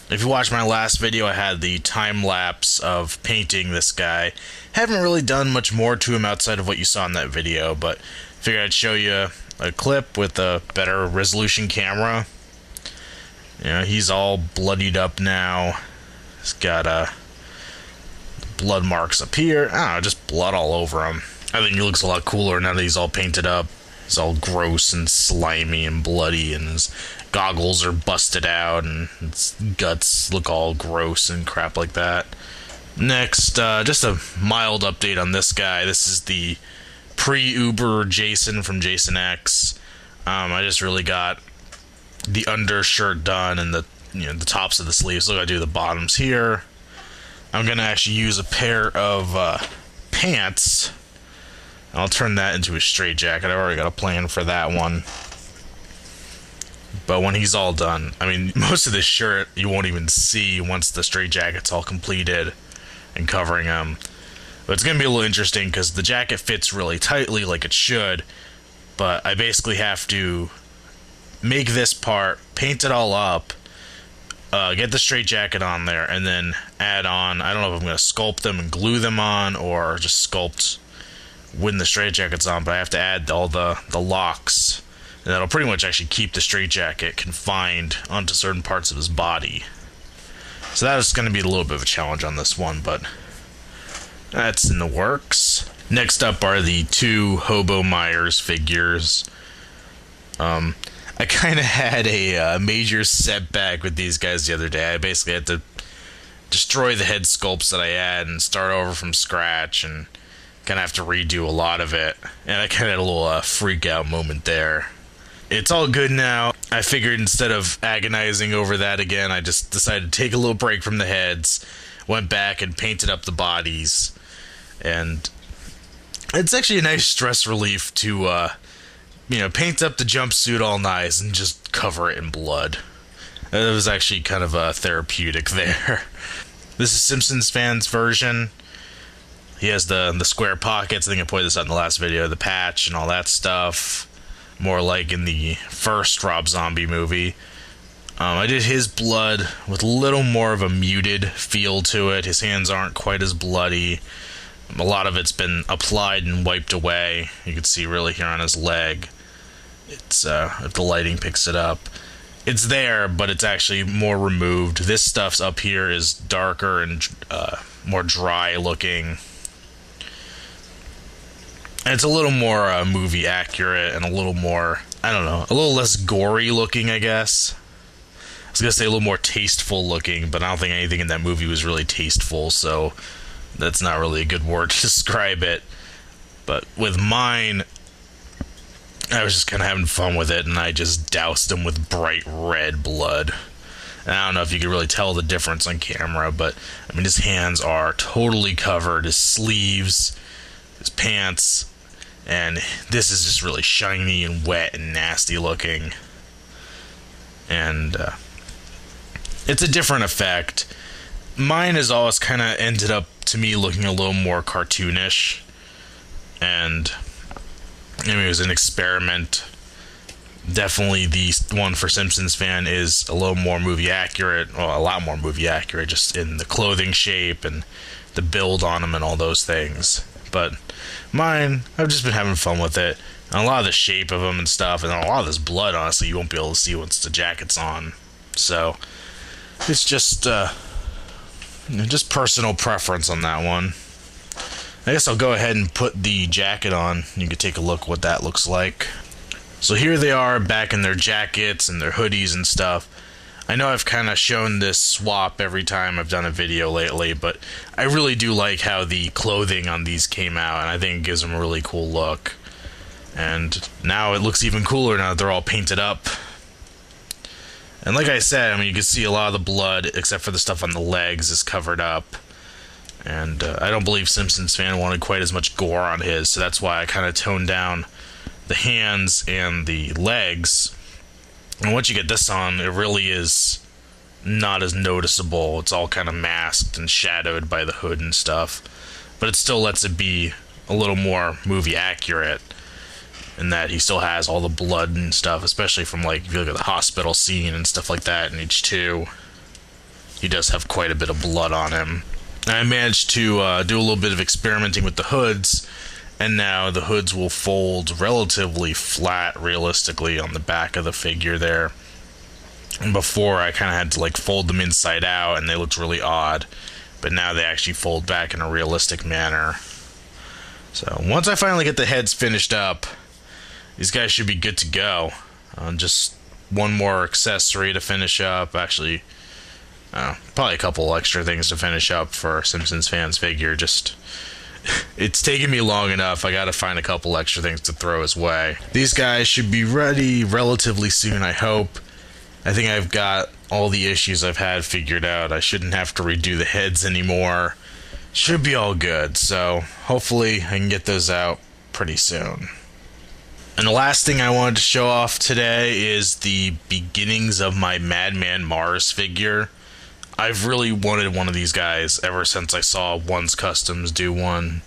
If you watched my last video, I had the time lapse of painting this guy. Haven't really done much more to him outside of what you saw in that video, but figured I'd show you a clip with a better resolution camera. You know, he's all bloodied up now. He's got blood marks up here. I don't know, just blood all over him. I think he looks a lot cooler now that he's all painted up. He's all gross and slimy and bloody, and his goggles are busted out, and his guts look all gross and crap like that. Next, just a mild update on this guy. This is the pre-Uber Jason from Jason X. I just really got the undershirt done and the tops of the sleeves. So I gotta do the bottoms here. I'm gonna actually use a pair of pants. I'll turn that into a straight jacket. I've already got a plan for that one. But when he's all done, I mean, most of this shirt you won't even see once the straight jacket's all completed and covering him. But it's gonna be a little interesting because the jacket fits really tightly like it should, but I basically have to make this part, paint it all up, get the straight jacket on there, and then add on, I don't know if I'm going to sculpt them and glue them on, or just sculpt when the straight jacket's on, but I have to add all the locks, and that'll pretty much actually keep the straight jacket confined onto certain parts of his body. So that is going to be a little bit of a challenge on this one, but that's in the works. Next up are the two Hobo Myers figures. I kind of had a major setback with these guys the other day. I basically had to destroy the head sculpts that I had and start over from scratch, and kind of have to redo a lot of it. And I kind of had a little freak out moment there. It's all good now. I figured instead of agonizing over that again, I just decided to take a little break from the heads, went back and painted up the bodies, and it's actually a nice stress relief to paint up the jumpsuit all nice and just cover it in blood. It was actually kind of therapeutic there. This is Simpsons Fan's version. He has the square pockets. I think I pointed this out in the last video. The patch and all that stuff. More like in the first Rob Zombie movie. I did his blood with a little more of a muted feel to it. His hands aren't quite as bloody. A lot of it's been applied and wiped away. You can see really here on his leg. It's if the lighting picks it up. It's there, but it's actually more removed. This stuff's up here is darker and more dry looking. And it's a little more movie accurate and a little more, I don't know, a little less gory looking, I guess. I was going to say a little more tasteful looking, but I don't think anything in that movie was really tasteful, so that's not really a good word to describe it. But with mine, I was just kind of having fun with it, and I just doused him with bright red blood. And I don't know if you could really tell the difference on camera, but I mean, his hands are totally covered, his sleeves, his pants, and this is just really shiny and wet and nasty looking. And it's a different effect. Mine has always kind of ended up, to me, looking a little more cartoonish, and I mean, it was an experiment. Definitely the one for Simpsons Fan is a little more movie accurate, well, a lot more movie accurate, just in the clothing shape and the build on them and all those things. But mine, I've just been having fun with it. And a lot of the shape of them and stuff, and a lot of this blood, honestly, you won't be able to see once the jacket's on. So it's just personal preference on that one. I guess I'll go ahead and put the jacket on. You can take a look what that looks like. So here they are back in their jackets and their hoodies and stuff. I know I've kind of shown this swap every time I've done a video lately, but I really do like how the clothing on these came out, and I think it gives them a really cool look. And now it looks even cooler now that they're all painted up. And like I said, I mean, you can see a lot of the blood, except for the stuff on the legs, is covered up. And I don't believe Simpsons Fan wanted quite as much gore on his, so that's why I kind of toned down the hands and the legs. And once you get this on, it really is not as noticeable. It's all kind of masked and shadowed by the hood and stuff. But it still lets it be a little more movie accurate, in that he still has all the blood and stuff, especially from, like, if you look at the hospital scene and stuff like that in H2. he does have quite a bit of blood on him. I managed to do a little bit of experimenting with the hoods, and now the hoods will fold relatively flat, realistically, on the back of the figure there. And before, I kind of had to like fold them inside out, and they looked really odd. But now they actually fold back in a realistic manner. So once I finally get the heads finished up, these guys should be good to go. Just one more accessory to finish up. Actually, probably a couple extra things to finish up for Simpsons fans figure. Just, it's taken me long enough. I gotta find a couple extra things to throw his way. These guys should be ready relatively soon, I hope. I think I've got all the issues I've had figured out. I shouldn't have to redo the heads anymore. Should be all good, so hopefully I can get those out pretty soon. And the last thing I wanted to show off today is the beginnings of my Madman Marz figure. I've really wanted one of these guys ever since I saw One's Customs do one.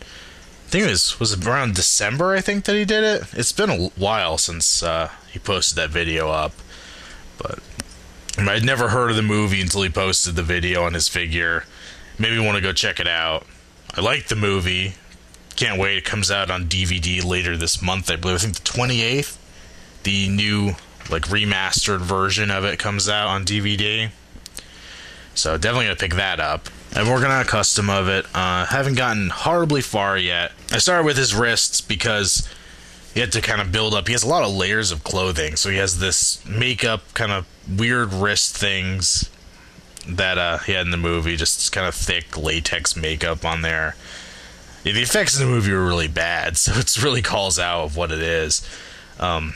I think it was around December, I think, that he did it. It's been a while since he posted that video up. But I'd never heard of the movie until he posted the video on his figure. Maybe want to go check it out. I like the movie. Can't wait. It comes out on DVD later this month, I believe. I think the 28th. The new, like, remastered version of it comes out on DVD. So definitely gonna pick that up. I'm working on a custom of it. Haven't gotten horribly far yet. I started with his wrists because he had to kind of build up. He has a lot of layers of clothing, so he has this makeup, kind of weird wrist things that he had in the movie, just kind of thick latex makeup on there. Yeah, the effects in the movie were really bad, so it really calls out of what it is. And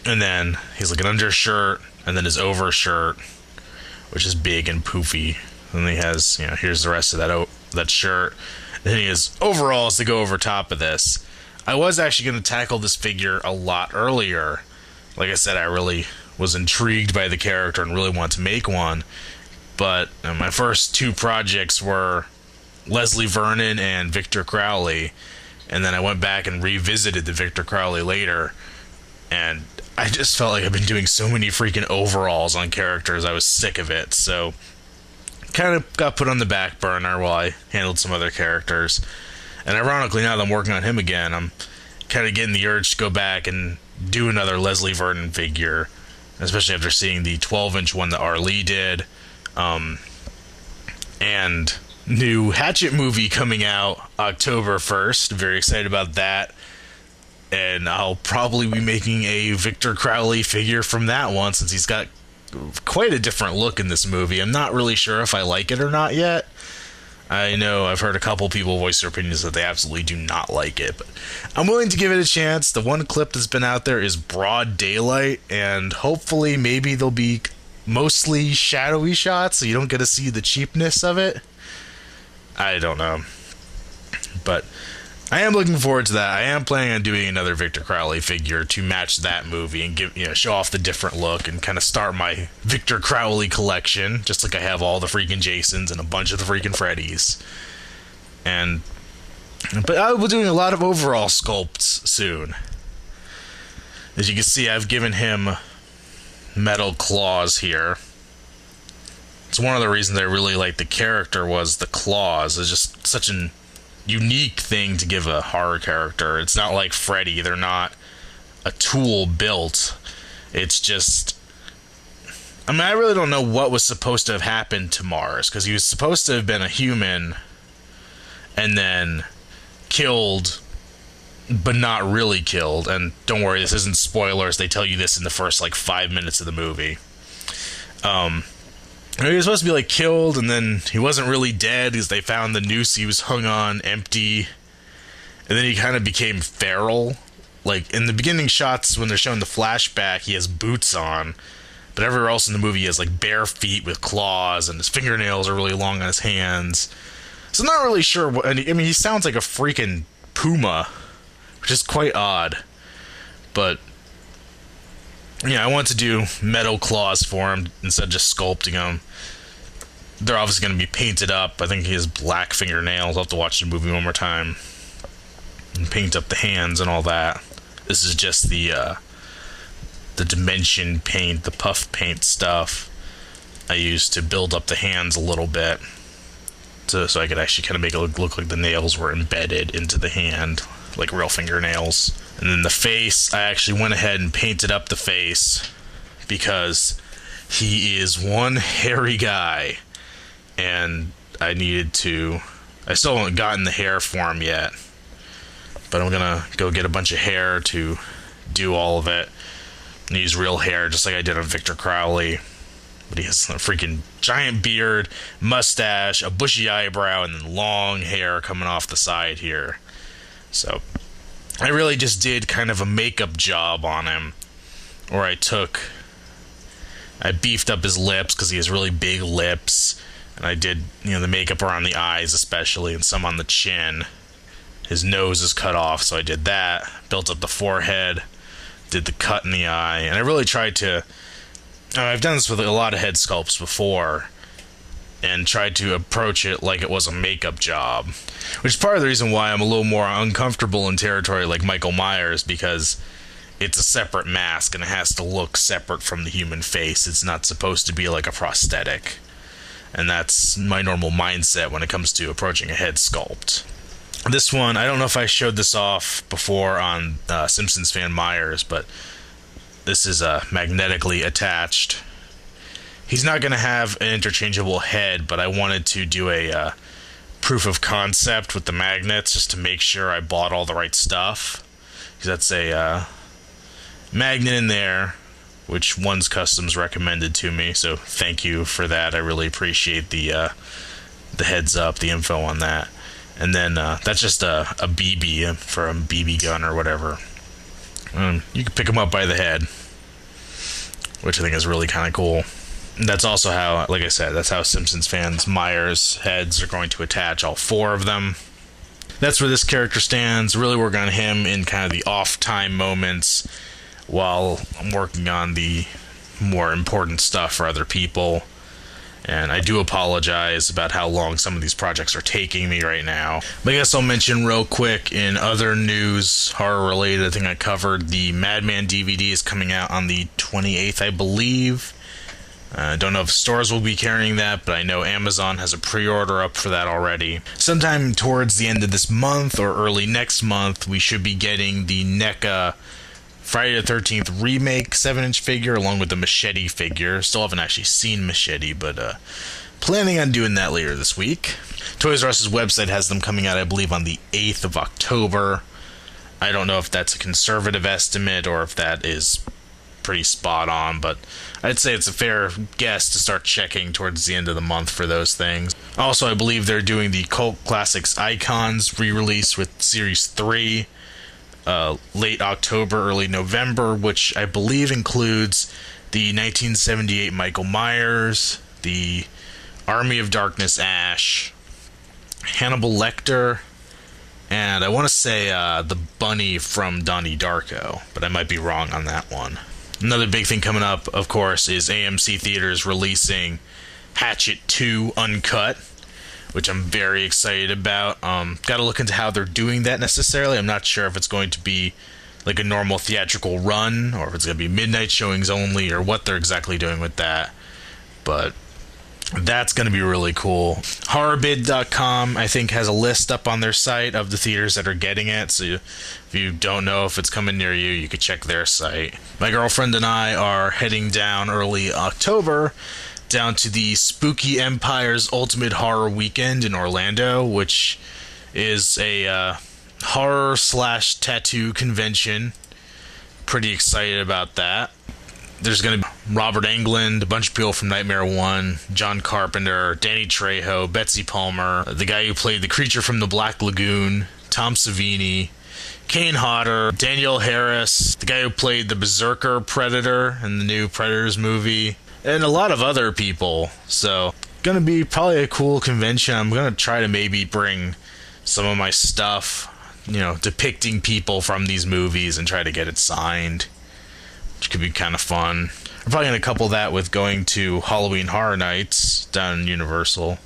then he's like an undershirt, and then his overshirt, which is big and poofy. And then he has, here's the rest of that shirt. And then he has overalls to go over top of this. I was actually going to tackle this figure a lot earlier. Like I said, I really was intrigued by the character and really wanted to make one. But my first two projects were Leslie Vernon and Victor Crowley. And then I went back and revisited the Victor Crowley later. And I just felt like I've been doing so many freaking overalls on characters. I was sick of it. So kind of got put on the back burner while I handled some other characters. And ironically, now that I'm working on him again, I'm kind of getting the urge to go back and do another Leslie Vernon figure, especially after seeing the 12-inch one that R. Lee did. And new Hatchet movie coming out October 1st. Very excited about that. And I'll probably be making a Victor Crowley figure from that one, since he's got quite a different look in this movie. I'm not really sure if I like it or not yet. I know I've heard a couple people voice their opinions that they absolutely do not like it, but I'm willing to give it a chance. The one clip that's been out there is broad daylight, and hopefully maybe there'll be mostly shadowy shots so you don't get to see the cheapness of it. I don't know. But I am looking forward to that. I am planning on doing another Victor Crowley figure to match that movie and give, show off the different look and kind of start my Victor Crowley collection, just like I have all the freaking Jasons and a bunch of the freaking Freddys. But I will be doing a lot of overall sculpts soon. As you can see, I've given him metal claws here. It's one of the reasons I really like the character was the claws. It's just such an unique thing to give a horror character. It's not like Freddy. They're not a tool built. It's just, I really don't know what was supposed to have happened to Marz, because he was supposed to have been a human and then killed, but not really killed. And don't worry, this isn't spoilers. They tell you this in the first 5 minutes of the movie. He was supposed to be killed, and then he wasn't really dead because they found the noose he was hung on empty, and then he kind of became feral. In the beginning shots when they're showing the flashback, he has boots on, but everywhere else in the movie he has bare feet with claws, and his fingernails are really long on his hands. So I'm not really sure what, he sounds like a freaking puma, which is quite odd. But yeah, I want to do metal claws for him instead of just sculpting him. They're obviously going to be painted up. I think he has black fingernails. I'll have to watch the movie one more time and paint up the hands and all that. This is just the dimension paint, the puff paint stuff. I used to build up the hands a little bit, so I could actually kind of make it look like the nails were embedded into the hand, like real fingernails. And then the face, I actually went ahead and painted up the face because he is one hairy guy, and I still haven't gotten the hair for him yet, but I'm gonna go get a bunch of hair to do all of it and use real hair just like I did on Victor Crowley. But he has a freaking giant beard, mustache, a bushy eyebrow, and then long hair coming off the side here. So I really just did kind of a makeup job on him, where I beefed up his lips because he has really big lips, and I did, the makeup around the eyes especially, and some on the chin. His nose is cut off, so I did that. Built up the forehead, did the cut in the eye, and I really tried to... I've done this with a lot of head sculpts before, and tried to approach it like it was a makeup job, which is part of the reason why I'm a little more uncomfortable in territory like Michael Myers, because it's a separate mask and it has to look separate from the human face. It's not supposed to be like a prosthetic, and that's my normal mindset when it comes to approaching a head sculpt. This one, I don't know if I showed this off before on Simpsons Fan Myers, but this is magnetically attached. He's not going to have an interchangeable head, but I wanted to do a proof of concept with the magnets just to make sure I bought all the right stuff. Because that's a magnet in there, which One's Customs recommended to me, so thank you for that. I really appreciate the heads up, the info on that. And then that's just a BB for a BB gun or whatever. You can pick them up by the head, which I think is really kind of cool. And that's also how, like I said, that's how Simpsons Fans Myers heads are going to attach all 4 of them. That's where this character stands. Really work on him in kind of the off-time moments while I'm working on the more important stuff for other people. And I do apologize about how long some of these projects are taking me right now. But I guess I'll mention real quick in other news, horror related, I think I covered the Madman DVD is coming out on the 28th, I believe. I don't know if stores will be carrying that, but I know Amazon has a pre-order up for that already. Sometime towards the end of this month or early next month, we should be getting the NECA Friday the 13th remake 7-inch figure along with the Machete figure. Still haven't actually seen Machete, but planning on doing that later this week. Toys R Us's website has them coming out, I believe, on the 8th of October. I don't know if that's a conservative estimate or if that is pretty spot on, but I'd say it's a fair guess to start checking towards the end of the month for those things. Also, I believe they're doing the Cult Classics Icons re-release with Series 3. Late October, early November, which I believe includes the 1978 Michael Myers, the Army of Darkness Ash, Hannibal Lecter, and I want to say the Bunny from Donnie Darko, but I might be wrong on that one. Another big thing coming up, of course, is AMC Theaters releasing Hatchet 2 Uncut, which I'm very excited about. Got to look into how they're doing that necessarily. I'm not sure if it's going to be like a normal theatrical run, or if it's going to be midnight showings only, or what they're exactly doing with that. But that's going to be really cool. Horrorbid.com, I think, has a list up on their site of the theaters that are getting it, so if you don't know if it's coming near you, you could check their site. My girlfriend and I are heading down early October down to the Spooky Empire's Ultimate Horror Weekend in Orlando, which is a horror/tattoo convention. Pretty excited about that. There's going to be Robert Englund, a bunch of people from Nightmare 1, John Carpenter, Danny Trejo, Betsy Palmer, the guy who played the creature from the Black Lagoon, Tom Savini, Kane Hodder, Danielle Harris, the guy who played the Berserker Predator in the new Predators movie, and a lot of other people. So, gonna be probably a cool convention. I'm gonna try to maybe bring some of my stuff, depicting people from these movies and try to get it signed, which could be kind of fun. I'm probably gonna couple that with going to Halloween Horror Nights down in Universal,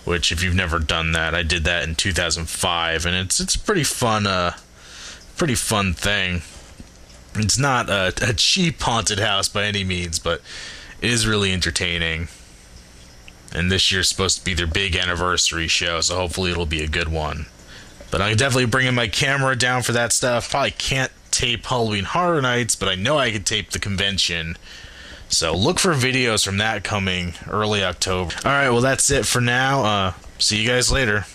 which, if you've never done that, I did that in 2005, and it's a pretty fun thing. It's not a cheap haunted house by any means, but it is really entertaining. and this year's supposed to be their big anniversary show, so hopefully it'll be a good one. But I'm definitely bringing my camera down for that stuff. Probably can't tape Halloween Horror Nights, but I know I can tape the convention. So look for videos from that coming early October. Alright, well that's it for now. See you guys later.